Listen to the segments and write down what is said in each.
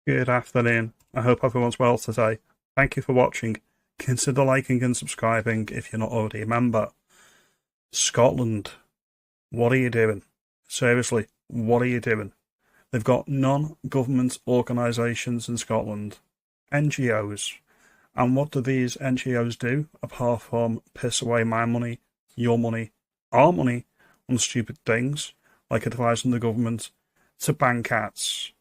Good afternoon. I hope everyone's well today. Thank you for watching. Consider liking and subscribing if you're not already a member. Scotland, what are you doing? Seriously, what are you doing? They've got non-government organisations in Scotland, NGOs. And what do these NGOs do apart from piss away my money, your money, our money on stupid things like advising the government to ban cats?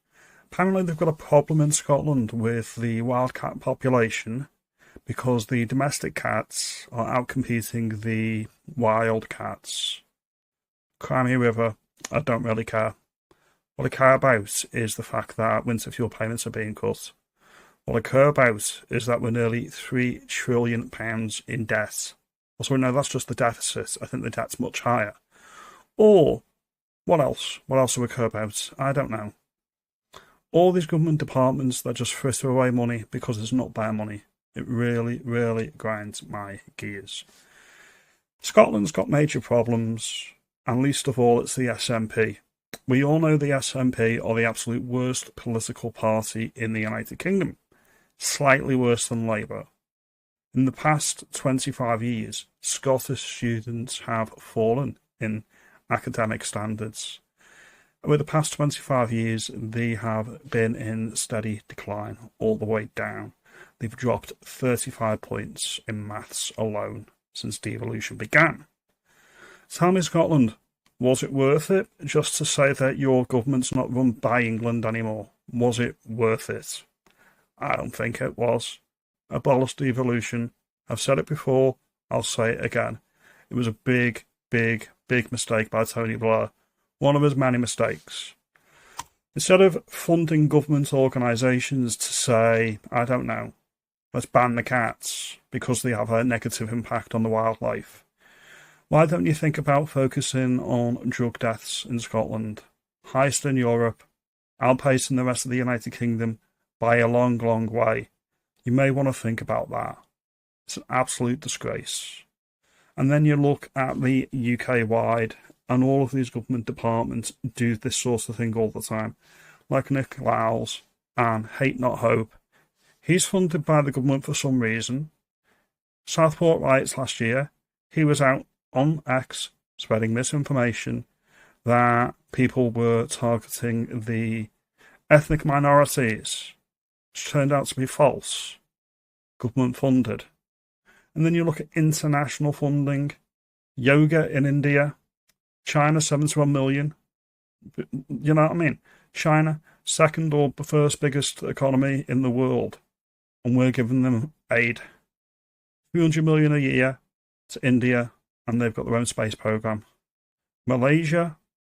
Apparently they've got a problem in Scotland with the wild cat population because the domestic cats are outcompeting the wild cats. Crimea River, I don't really care. What I care about is the fact that winter fuel payments are being cut. What I care about is that we're nearly £3 trillion in debt. Also, no, that's just the deficit. I think the debt's much higher. Or, what else? What else do we care about? I don't know. All these government departments that just fritter away money because it's not their money. It really, really grinds my gears. Scotland's got major problems, and least of all, it's the SNP. We all know the SNP are the absolute worst political party in the United Kingdom. Slightly worse than Labour. In the past 25 years, Scottish students have fallen in academic standards. Over the past 25 years, they have been in steady decline all the way down. They've dropped 35 points in maths alone since devolution began. Tell me, Scotland, was it worth it just to say that your government's not run by England anymore? Was it worth it? I don't think it was. Abolish devolution. I've said it before, I'll say it again. It was a big, big, big mistake by Tony Blair. One of his many mistakes. Instead of funding government organisations to say, I don't know, let's ban the cats because they have a negative impact on the wildlife, why don't you think about focusing on drug deaths in Scotland? Highest in Europe, outpacing the rest of the United Kingdom by a long, long way. You may want to think about that. It's an absolute disgrace. And then you look at the UK-wide, and all of these government departments do this sort of thing all the time. Like Nick Lowles and Hate Not Hope. He's funded by the government for some reason. Southport riots last year, he was out on X spreading misinformation that people were targeting the ethnic minorities, which turned out to be false. Government funded. And then you look at international funding. Yoga in India. China, 71 million. You know what I mean? China, second or first biggest economy in the world. And we're giving them aid. 300 million a year to India, and they've got their own space program. Malaysia,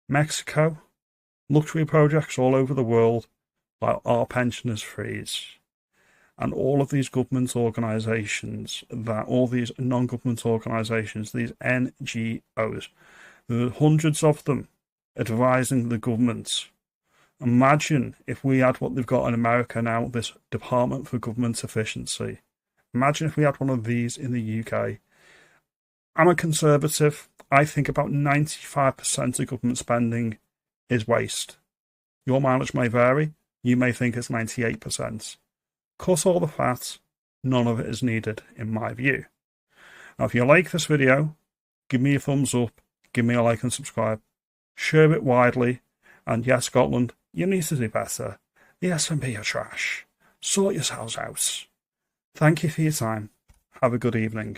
Mexico, luxury projects all over the world, while our pensioners freeze. And all of these government organisations, all these non-government organisations, these NGOs, there are hundreds of them advising the government. Imagine if we had what they've got in America now, this Department for Government Efficiency. Imagine if we had one of these in the UK. I'm a conservative. I think about 95% of government spending is waste. Your mileage may vary. You may think it's 98%. Cut all the fat. None of it is needed, in my view. Now, if you like this video, give me a thumbs up. Give me a like and subscribe. Share it widely. And yes, Scotland, you need to do better. The SNP are trash. Sort yourselves out. Thank you for your time. Have a good evening.